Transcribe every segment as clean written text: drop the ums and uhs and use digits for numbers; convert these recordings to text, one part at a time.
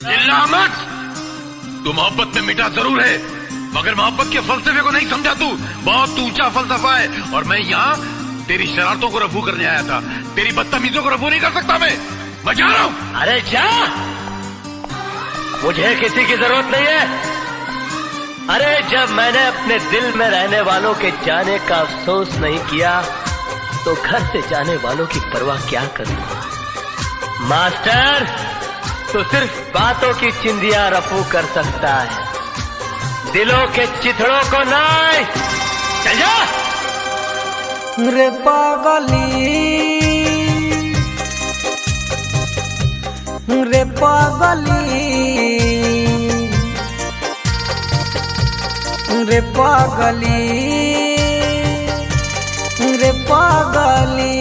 चिल्ला मत। तू मोहब्बत में मिटा जरूर है, मगर मोहब्बत के फलसफे को नहीं समझा तू। बहुत ऊंचा फलसफा है और मैं यहाँ तेरी शरारतों को रफू करने आया था। तेरी बदतमीजों को रफू नहीं कर सकता मैं जा रहा हूँ। अरे जा, मुझे किसी की जरूरत नहीं है। अरे जब मैंने अपने दिल में रहने वालों के जाने का अफसोस नहीं किया तो घर से जाने वालों की परवाह क्या करूं। मास्टर, तो सिर्फ बातों की चिंदियां रफू कर सकता है, दिलों के चिथड़ों को नहीं। चल जा। रे पागली, रे पागली, रे पागली, रे पागली,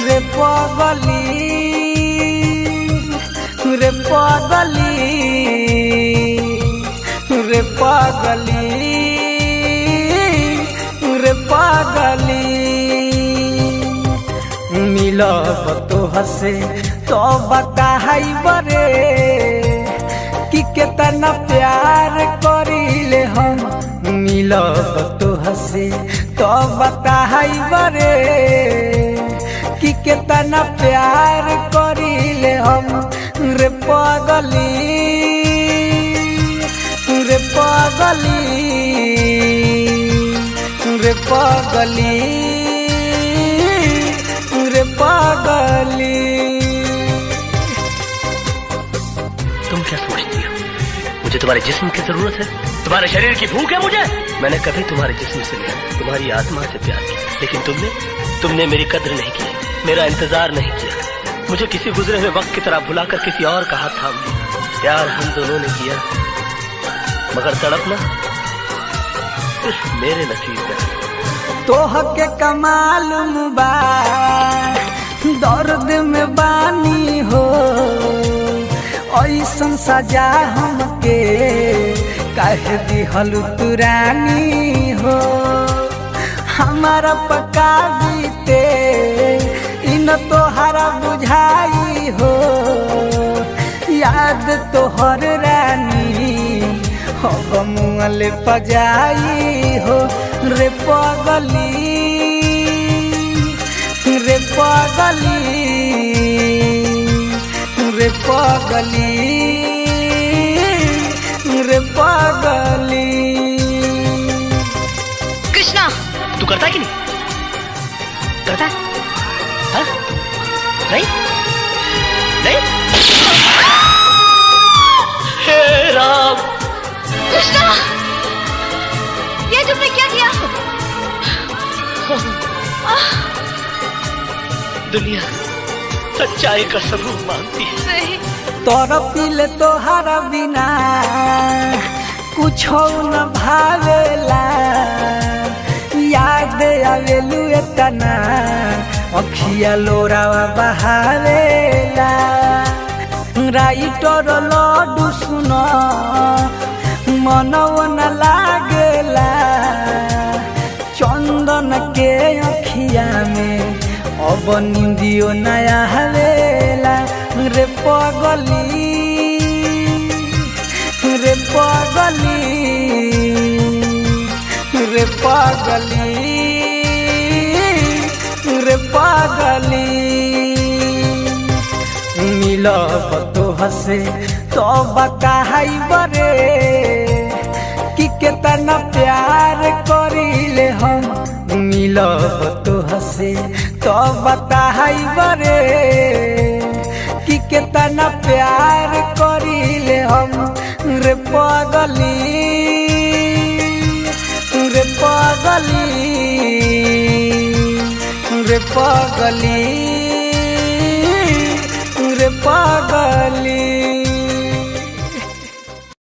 रे पागली, रे पागली, रे पागली, रे पागली। मिलब तो हसे तो बताई बरे कि कितना प्यार करीले हम। मिलब तो हसे तो बताई बरे कि कितना प्यार करीले हम। रे पागली, रे पागली, रे पागली, रे पागली। तुम क्या सोचती हो, मुझे तुम्हारे जिस्म की जरूरत है? तुम्हारे शरीर की भूख है मुझे? मैंने कभी तुम्हारे जिस्म से नहीं, तुम्हारी आत्मा से प्यार किया, लेकिन तुमने मेरी कद्र नहीं की, मेरा इंतजार नहीं किया। मुझे किसी गुजरे हुए वक्त की तरह भुलाकर किसी और का हाथ थाम लिया। प्यार हम दोनों ने किया, मगर तड़पना सिर्फ मेरे नसीब में। तोह के कमाल बा, दर्द में बानी हो, ऐसन सजा हमके काहे दिहल तुरानी हो। हमारा पका बीते इन तोहरा बुझाई हो, याद तोहर रानी हो मुँहल पजाई हो। रे पागली, रे पागली, रे पागली, रे पागली। कृष्णा, तू करता है कि नहीं? करता है? हाँ? नहीं? नहीं? हे राम! कृष्णा, ये तुमने क्या किया? दुनिया सच्चाई का सबूत मांगती है। नहीं। तोरा पीले तोहरा बिना कुछो न भावेला, याद आवेलू एतना अखिया लोरावा बहावेला। राइटर लड्डू सुनो मनवा न लागेला, चंदन के अखिया में अब निंदियो नया हवेला। रे पागली, रे पागली, रे पागली, रे पागली। मिलब तो हसे तो बताई बरे कि कितना प्यार करीले हम। मिलब तो हसे तो बताई बरे कि कितना प्यार करीले हम। रे पागली, रे पागली, रे पागली, रे पागली।